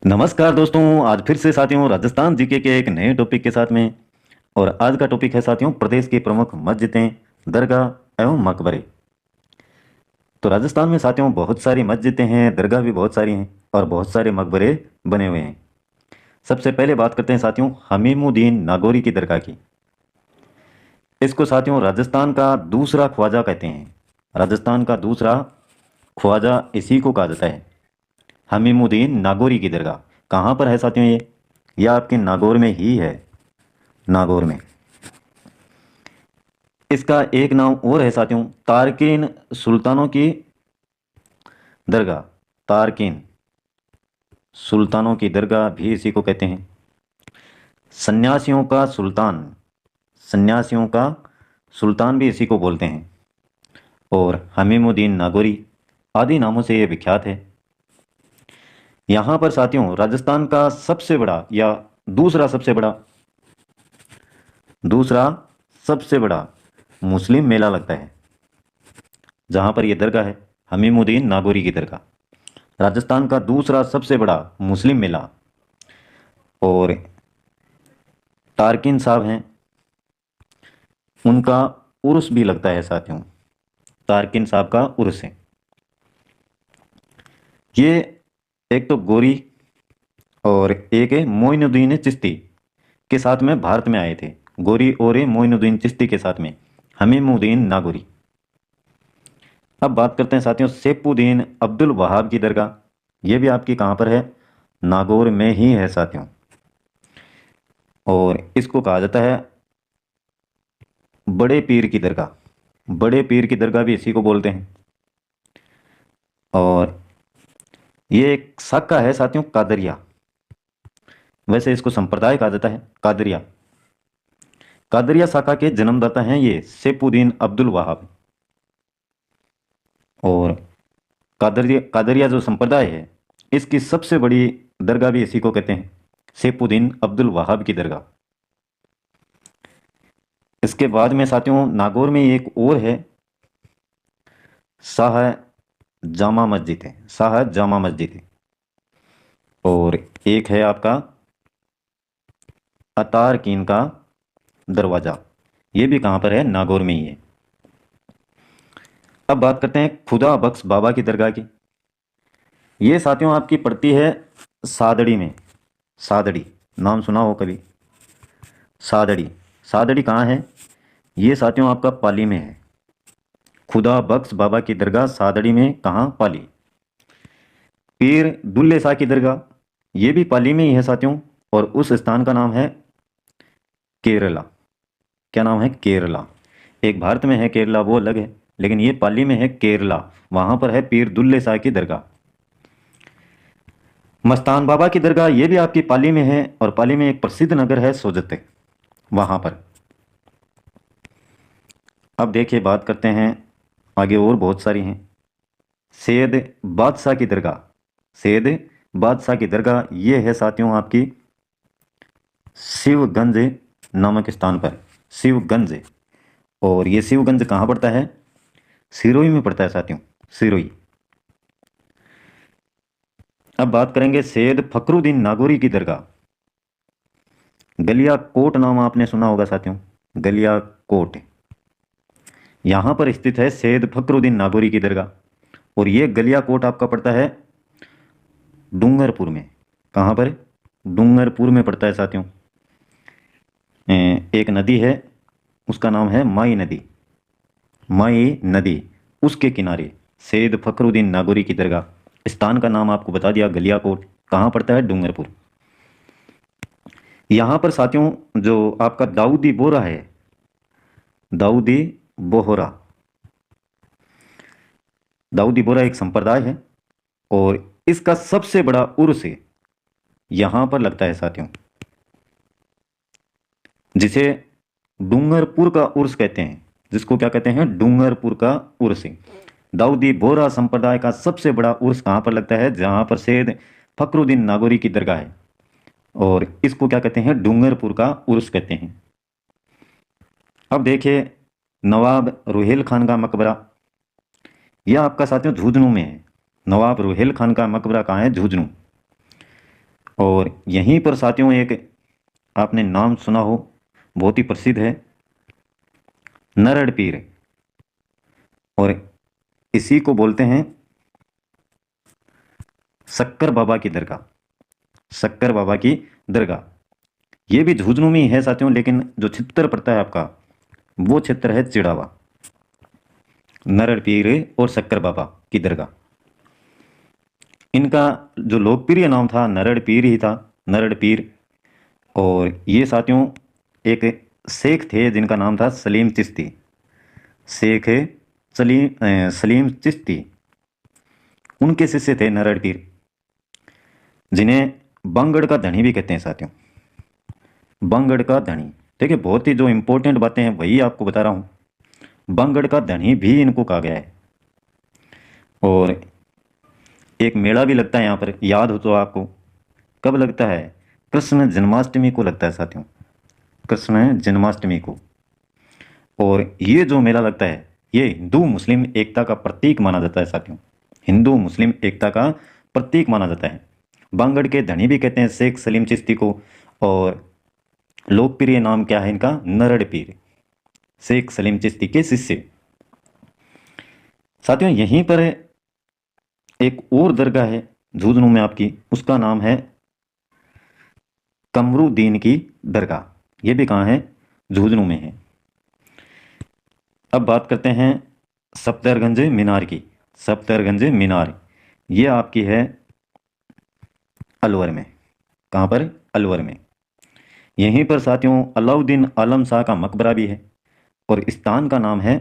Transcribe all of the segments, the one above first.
नमस्कार दोस्तों, आज फिर से साथियों राजस्थान जीके के एक नए टॉपिक के साथ में। और आज का टॉपिक है साथियों प्रदेश की प्रमुख मस्जिदें, दरगाह एवं मकबरे। तो राजस्थान में साथियों बहुत सारी मस्जिदें हैं, दरगाह भी बहुत सारी हैं और बहुत सारे मकबरे बने हुए हैं। सबसे पहले बात करते हैं साथियों हमीमुद्दीन नागौरी की दरगाह की। इसको साथियों राजस्थान का दूसरा ख्वाजा कहते हैं। राजस्थान का दूसरा ख्वाजा इसी को कहा जाता है, हमीमुद्दीन नागौरी की दरगाह। कहाँ पर है साथियों ये? यह आपके नागौर में ही है, नागौर में। इसका एक नाम और है साथियों तारकीन सुल्तानों की दरगाह। तारकीन सुल्तानों की दरगाह भी इसी को कहते हैं। सन्यासियों का सुल्तान, सन्यासियों का सुल्तान भी इसी को बोलते हैं। और हमीमुद्दीन नागौरी आदि नामों से ये विख्यात है। यहाँ पर साथियों राजस्थान का सबसे बड़ा या दूसरा सबसे बड़ा दूसरा सबसे बड़ा मुस्लिम मेला लगता है, जहाँ पर यह दरगाह है हमीमुद्दीन नागौरी की दरगाह। राजस्थान का दूसरा सबसे बड़ा मुस्लिम मेला। और तारकिन साहब हैं, उनका उर्स भी लगता है साथियों। तारकिन साहब का उर्स है। ये एक तो गोरी और एक है मोइनुद्दीन चिश्ती के साथ में भारत में आए थे। गोरी और मोइनुद्दीन चिश्ती के साथ में हमीमुद्दीन नागौरी। अब बात करते हैं साथियों सैफुद्दीन अब्दुल वहाब की दरगाह। ये भी आपकी कहाँ पर है? नागौर में ही है साथियों। और इसको कहा जाता है बड़े पीर की दरगाह। बड़े पीर की दरगाह भी इसी को बोलते हैं। और ये एक शाखा है साथियों कादरिया। वैसे इसको संप्रदाय कहा जाता है कादरिया। कादरिया शाखा के जन्मदाता हैं ये सैफुद्दीन अब्दुल वहाब। और कादरिया कादरिया जो संप्रदाय है इसकी सबसे बड़ी दरगाह भी इसी को कहते हैं, सैफुद्दीन अब्दुल वहाब की दरगाह। इसके बाद में साथियों नागौर में एक और है, शाह जामा मस्जिद है। शाह जामा मस्जिद है। और एक है आपका अतार कीन का दरवाज़ा। ये भी कहाँ पर है? नागौर में ही है। अब बात करते हैं खुदा बख्श बाबा की दरगाह की। ये साथियों आपकी पड़ती है सादड़ी में। सादड़ी नाम सुना हो कभी? सादड़ी, सादड़ी कहाँ है? ये साथियों आपका पाली में है। खुदा बख्श बाबा की दरगाह सादड़ी में, कहाँ? पाली। पीर दुल्ले शाह की दरगाह ये भी पाली में ही है साथियों। और उस स्थान का नाम है केरला। क्या नाम है? केरला। एक भारत में है केरला, वो अलग है, लेकिन ये पाली में है केरला। वहां पर है पीर दुल्ले शाह की दरगाह। मस्तान बाबा की दरगाह ये भी आपकी पाली में है। और पाली में एक प्रसिद्ध नगर है सोजते, वहां पर। अब देखिए बात करते हैं आगे, और बहुत सारी हैं। सैयद बादशाह की दरगाह। सैयद बादशाह की दरगाह ये है साथियों आपकी शिवगंज नामक स्थान पर। शिवगंज। और ये शिवगंज कहाँ पड़ता है? सिरोही में पड़ता है साथियों, सिरोही। अब बात करेंगे सैयद फखरुद्दीन नागौरी की दरगाह। गलिया कोट नाम आपने सुना होगा साथियों, गलिया कोट। यहाँ पर स्थित है सैयद फखरुद्दीन नागौरी की दरगाह। और ये गलिया कोट आपका पड़ता है डूंगरपुर में। कहाँ पर? डूंगरपुर में पड़ता है साथियों। एक नदी है, उसका नाम है माई नदी। माई नदी, उसके किनारे सैयद फखरुद्दीन नागौरी की दरगाह। स्थान का नाम आपको बता दिया गलियाकोट, कहाँ पड़ता है? डूंगरपुर। यहाँ पर साथियों जो आपका दाऊदी बोहरा है, दाऊदी बोहरा, दाऊदी बोहरा एक संप्रदाय है। और इसका सबसे बड़ा उर्स यहाँ पर लगता है साथियों, जिसे डूंगरपुर का उर्स कहते हैं। जिसको क्या कहते हैं? डूंगरपुर का उर्स। दाऊदी बोहरा संप्रदाय का सबसे बड़ा उर्स कहाँ पर लगता है? जहाँ पर सैयद फखरुद्दीन नागौरी की दरगाह है। और इसको क्या कहते हैं? डूंगरपुर का उर्स कहते हैं। अब देखिए नवाब रुहेल खान का मकबरा। यह आपका साथियों झुंझुनू में है। नवाब रुहेल खान का मकबरा कहाँ है? झुंझुनू। और यहीं पर साथियों एक आपने नाम सुना हो, बहुत ही प्रसिद्ध है, नरड़ पीर। और इसी को बोलते हैं शक्कर बाबा की दरगाह। शक्कर बाबा की दरगाह ये भी झुंझुनू में ही है साथियों, लेकिन जो क्षेत्र पड़ता है आपका वो क्षेत्र है चिड़ावा। नरड़ पीर और शक्कर बाबा की दरगाह, इनका जो लोकप्रिय नाम था नरड़ पीर ही था, नरड़ पीर। और ये साथियों एक शेख थे जिनका नाम था सलीम चिश्ती। शेख सलीम चिश्ती, उनके शिष्य थे नरड़ पीर, जिन्हें बंगड़ का धनी भी कहते हैं साथियों। बंगड़ का धनी, ठीक है, बहुत ही जो इंपॉर्टेंट बातें हैं वही आपको बता रहा हूँ। बंगड़ का धनी भी इनको कहा गया है। और एक मेला भी लगता है यहाँ पर, याद हो तो आपको, कब लगता है? कृष्ण जन्माष्टमी को लगता है साथियों, कृष्ण जन्माष्टमी को। और ये जो मेला लगता है ये हिंदू मुस्लिम एकता का प्रतीक माना जाता है साथियों, हिंदू मुस्लिम एकता का प्रतीक माना जाता है। बंगड़ के धनी भी कहते हैं शेख सलीम चिश्ती को। और लोकप्रिय नाम क्या है इनका? नरड़ पीर, शेख सलीम चिश्ती के शिष्य। साथियों यहीं पर एक और दरगाह है झुंझुनू में आपकी, उसका नाम है कमरुद्दीन की दरगाह। ये भी कहाँ है? झुंझुनू में है। अब बात करते हैं सफदरगंज मीनार की। सफदरगंज मीनार ये आपकी है अलवर में। कहाँ पर? अलवर में। यहीं पर साथियों अलाउद्दीन आलम शाह का मकबरा भी है। और स्थान का नाम है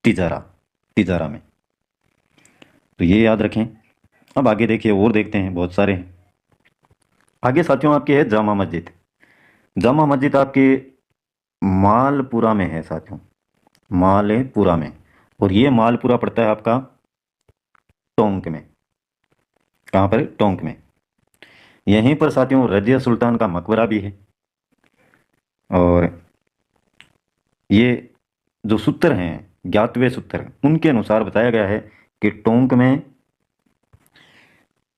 तिजारा, तिजारा में। तो ये याद रखें। अब आगे देखिए, और देखते हैं, बहुत सारे हैं आगे साथियों। आपकी है जामा मस्जिद। जामा मस्जिद आपके मालपुरा में है साथियों, मालपुरा में। और ये मालपुरा पड़ता है आपका टोंक में। कहाँ पर? टोंक में। यहीं पर साथियों रजिया सुल्तान का मकबरा भी है। और ये जो सूत्र हैं, ज्ञातव्य सूत्र, उनके अनुसार बताया गया है कि टोंक में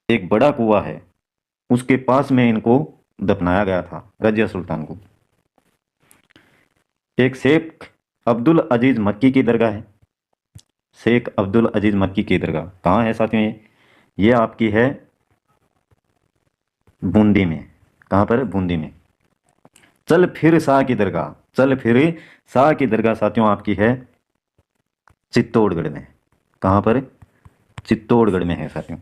एक बड़ा कुआं है, उसके पास में इनको दफनाया गया था, रजिया सुल्तान को। एक शेख अब्दुल अजीज मक्की की दरगाह है। शेख अब्दुल अजीज मक्की की दरगाह कहाँ है साथियों? ये आपकी है बूंदी में। कहाँ पर? बूंदी में। चल फिर शाह की दरगाह, चल फिर शाह की दरगाह साथियों आपकी है चित्तौड़गढ़ में। कहाँ पर? चित्तौड़गढ़ में है साथियों।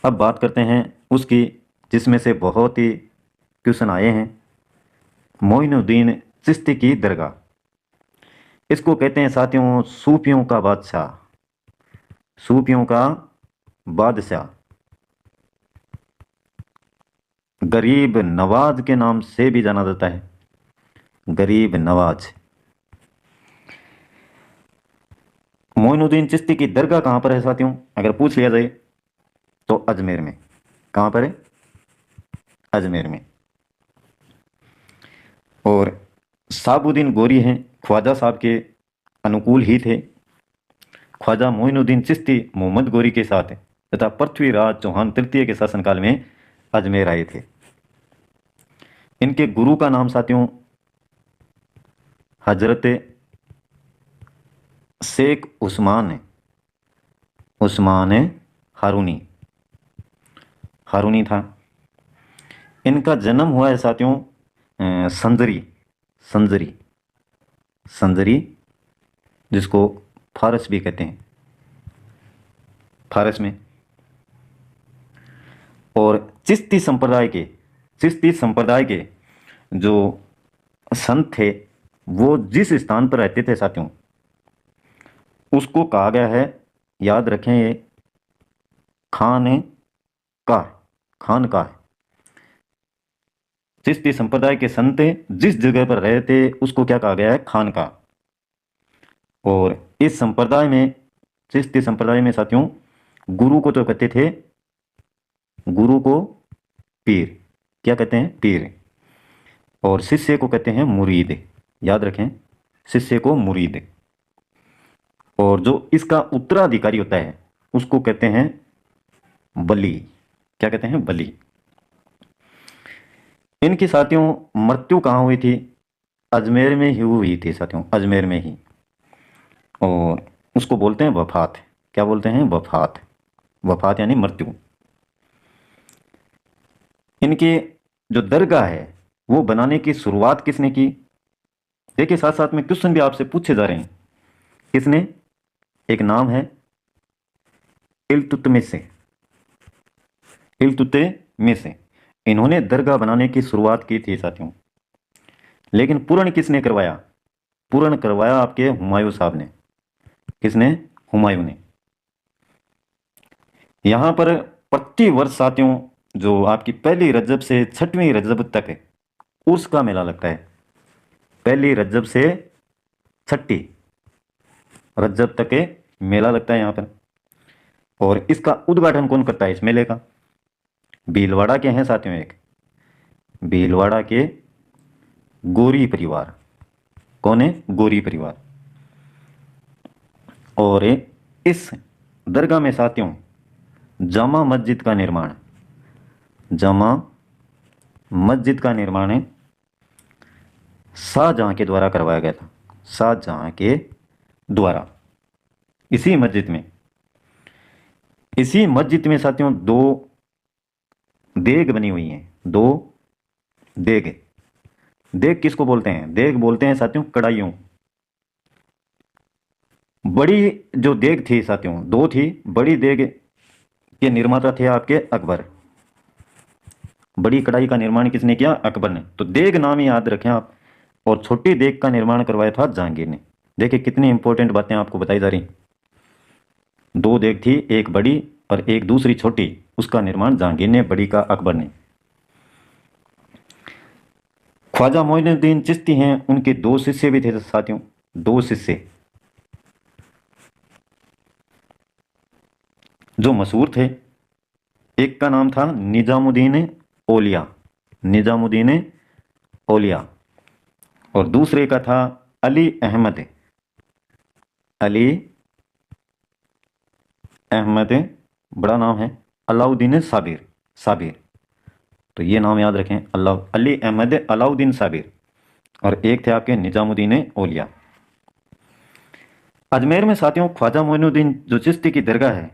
अब बात करते हैं उसकी जिसमें से बहुत ही क्वेश्चन आए हैं, मोइनुद्दीन चिश्ती की दरगाह। इसको कहते हैं साथियों सूफियों का बादशाह, सूफियों का बादशाह, गरीब नवाज के नाम से भी जाना जाता है, गरीब नवाज। मोइनुद्दीन चिश्ती की दरगाह कहाँ पर है साथियों? अगर पूछ लिया जाए तो अजमेर में। कहाँ पर है? अजमेर में। और साबुद्दीन गोरी हैं, ख्वाजा साहब के अनुकूल ही थे। ख्वाजा मोइनुद्दीन चिश्ती मोहम्मद गोरी के साथ तथा पृथ्वीराज चौहान तृतीय के शासनकाल में अजमेर आए थे। इनके गुरु का नाम साथियों हजरत शेख उस्मान है, उस्मान हारूनी, हारूनी था। इनका जन्म हुआ है साथियों संजरी, संजरी, संजरी जिसको फारस भी कहते हैं, फारस में। और चिश्ती संप्रदाय के, चिश्ती संप्रदाय के जो संत थे वो जिस स्थान पर रहते थे साथियों उसको कहा गया है, याद रखें, ये खान का, खान का है। चिश्ती संप्रदाय के संत जिस जगह पर रहते उसको क्या कहा गया है? खान का। और इस संप्रदाय में, चिश्ती संप्रदाय में साथियों गुरु को तो कहते थे, गुरु को पीर, क्या कहते हैं? पीर। और शिष्य को कहते हैं मुरीद, याद रखें, शिष्य को मुरीद। और जो इसका उत्तराधिकारी होता है उसको कहते हैं वली, क्या कहते हैं, बलि। इनकी साथियों मृत्यु कहाँ हुई थी? अजमेर में ही हुई थी साथियों, अजमेर में ही। और उसको बोलते हैं वफात। क्या बोलते हैं? वफात। वफात यानी मृत्यु। इनकी जो दरगाह है वो बनाने की शुरुआत किसने की? देखिए साथ साथ में क्वेश्चन भी आपसे पूछे जा रहे हैं। किसने? एक नाम है इल्तुतमिश से। इल्तुतमिश से इन्होंने दरगाह बनाने की शुरुआत की थी साथियों। लेकिन पूर्ण किसने करवाया? पूर्ण करवाया आपके हुमायूं साहब ने। किसने? हुमायूं ने। यहां पर प्रति वर्ष साथियों जो आपकी पहली रजब से 6वीं रजब तक उर्स का मेला लगता है। पहली रजब से 6ठी रजब तक के मेला लगता है यहाँ पर। और इसका उद्घाटन कौन करता है इस मेले का? भीलवाड़ा के हैं साथियों एक, भीलवाड़ा के गोरी परिवार। कौन है? गोरी परिवार। और इस दरगाह में साथियों जामा मस्जिद का निर्माण, जामा मस्जिद का निर्माण है शाहजहां के द्वारा करवाया गया था। शाहजहां के द्वारा। इसी मस्जिद में साथियों दो देग बनी हुई हैं। दो देग। देग किसको बोलते हैं? देग बोलते हैं साथियों कढ़ाइयों। बड़ी जो देग थी साथियों दो थी। बड़ी देग के निर्माता थे आपके अकबर। बड़ी कढ़ाई का निर्माण किसने किया? अकबर ने। तो देग नाम ही याद रखें आप। और छोटी देग का निर्माण करवाया था जहांगीर ने। देखिए कितनी इंपॉर्टेंट बातें आपको बताई जा रही। दो देग थी, एक बड़ी और एक दूसरी छोटी। उसका निर्माण जहांगीर ने, बड़ी का अकबर ने। ख्वाजा मोइनुद्दीन चिश्ती हैं, उनके दो शिष्य भी थे साथियों। दो शिष्य जो मशहूर थे। एक का नाम था निजामुद्दीन औलिया, निजामुद्दीन औलिया। और दूसरे का था अली अहमद, अली अहमद। बड़ा नाम है अलाउद्दीन साबिर, साबिर। तो ये नाम याद रखें, अली अहमद अलाउद्दीन साबिर। और एक थे आपके निजामुद्दीन औलिया। अजमेर में साथियों ख्वाजा मोइनुद्दीन जो चिश्ती की दरगाह है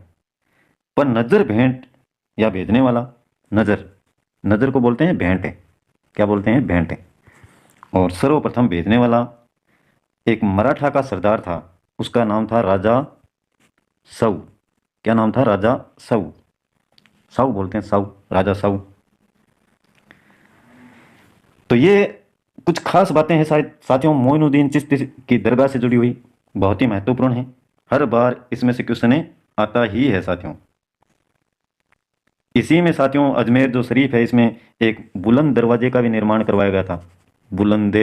पर नजर भेंट या भेजने वाला, नजर, नजर को बोलते हैं भेंट है। क्या बोलते हैं? भेंट है। और सर्वप्रथम भेजने वाला एक मराठा का सरदार था। उसका नाम था राजा साऊ। क्या नाम था? राजा साऊ। साऊ बोलते हैं, साऊ, राजा साऊ। तो ये कुछ खास बातें हैं शायद साथियों मोइनुद्दीन चिश्ती की दरगाह से जुड़ी हुई, बहुत ही महत्वपूर्ण है। हर बार इसमें से क्वेश्चन आता ही है साथियों। इसी में साथियों अजमेर जो शरीफ है इसमें एक बुलंद दरवाजे का भी निर्माण करवाया गया था। बुलंद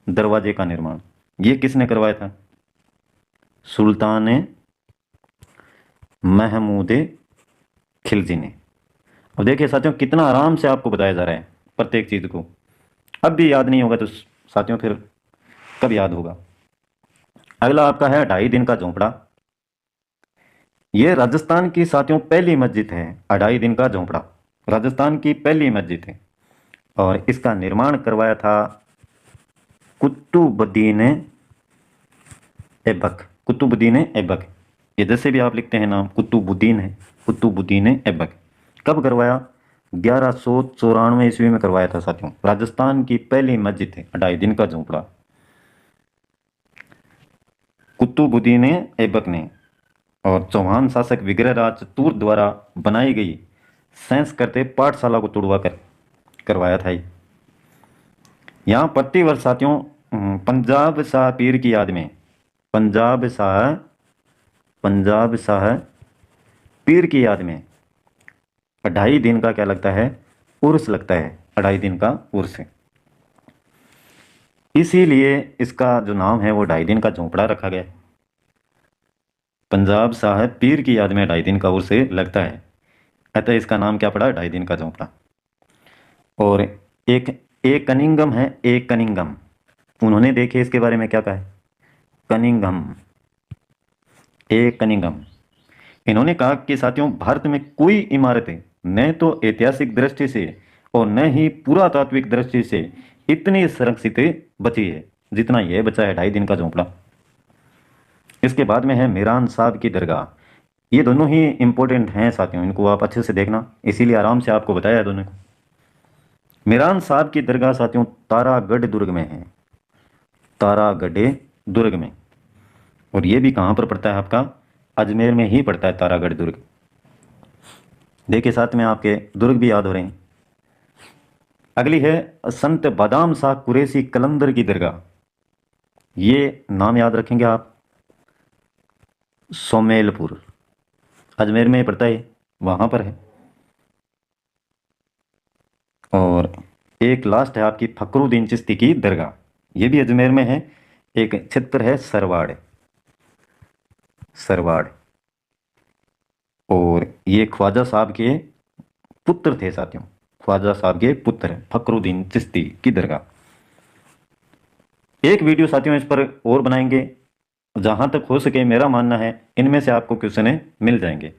दरवाजे का निर्माण ये किसने करवाया था? सुल्तान महमूद खिलजी ने। अब देखिए साथियों कितना आराम से आपको बताया जा रहा है प्रत्येक चीज को। अब भी याद नहीं होगा तो साथियों फिर कब याद होगा? अगला आपका है 2.5 दिन का झोंपड़ा। यह राजस्थान की साथियों पहली मस्जिद है। 2.5 दिन का झोंपड़ा राजस्थान की पहली मस्जिद है। और इसका निर्माण करवाया था कुतुबुद्दीन ऐबक। कुतुबुद्दीन ऐबक। ये जैसे भी आप लिखते हैं नाम कुतुबुद्दीन है, कुतुबुद्दीन ऐबक। कब करवाया? 1194 ईस्वी में करवाया था साथियों। राजस्थान की पहली मस्जिद है 2.5 दिन का झोंपड़ा कुतुबुद्दीन ऐबक ने। और चौहान शासक विग्रहराज चतुर द्वारा बनाई गई सेंस करते पाठशाला को तुड़वा कर करवाया था। यहाँ प्रतिवर्ष साथियों पंजाब शाह पीर की याद में, पंजाब शाह पीर की याद में 2.5 दिन का क्या लगता है? उर्स लगता है। 2.5 दिन का उर्स है। इसीलिए इसका जो नाम है वो 2.5 दिन का झोंपड़ा रखा गया। पंजाब साहब पीर की याद में 2.5 दिन का उर्स लगता है, अतः इसका नाम क्या पड़ा? 2.5 दिन का झोंपड़ा। और एक कनिंगम है, एक कनिंगम। उन्होंने देखे इसके बारे में क्या कहा है? कनिंगम, एक कनिंगम। इन्होंने कहा कि साथियों भारत में कोई इमारतें न तो ऐतिहासिक दृष्टि से और न ही पुरातात्विक दृष्टि से इतनी संरक्षित बची है जितना यह बचा है 2.5 दिन का झोंपड़ा। इसके बाद में है मीरान साहब की दरगाह। ये दोनों ही इंपॉर्टेंट हैं साथियों, इनको आप अच्छे से देखना, इसीलिए आराम से आपको बताया है दोनों को। मीरान साहब की दरगाह साथियों तारागढ़ दुर्ग में है, तारागढ़ दुर्ग में। और ये भी कहाँ पर पड़ता है आपका, अजमेर में ही पड़ता है तारागढ़ दुर्ग। देखिए साथ में आपके दुर्ग भी याद हो रहे हैं। अगली है संत बादाम शाह कुरैशी कलंदर की दरगाह। ये नाम याद रखेंगे आप, सोमेलपुर अजमेर में पड़ता है, वहाँ पर है। और एक लास्ट है आपकी फखरुद्दीन चिश्ती की दरगाह, ये भी अजमेर में है। एक क्षेत्र है सरवाड़, सरवाड़। और ये ख्वाजा साहब के पुत्र थे साथियों, ख्वाजा साहब के पुत्र फखरुद्दीन चिश्ती की दरगाह। एक वीडियो साथियों इस पर और बनाएंगे, जहां तक हो सके मेरा मानना है इनमें से आपको क्वेश्चन मिल जाएंगे।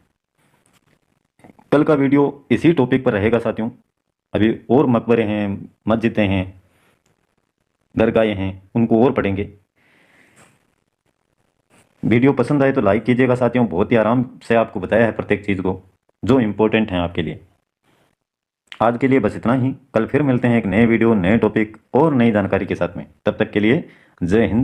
कल का वीडियो इसी टॉपिक पर रहेगा साथियों। अभी और मकबरे हैं, मस्जिदें हैं, दरगाहें हैं, उनको और पढ़ेंगे। वीडियो पसंद आए तो लाइक कीजिएगा साथियों, बहुत ही आराम से आपको बताया है प्रत्येक चीज़ को जो इम्पोर्टेंट है आपके लिए। आज के लिए बस इतना ही, कल फिर मिलते हैं एक नए वीडियो, नए टॉपिक और नई जानकारी के साथ में। तब तक के लिए जय हिंद।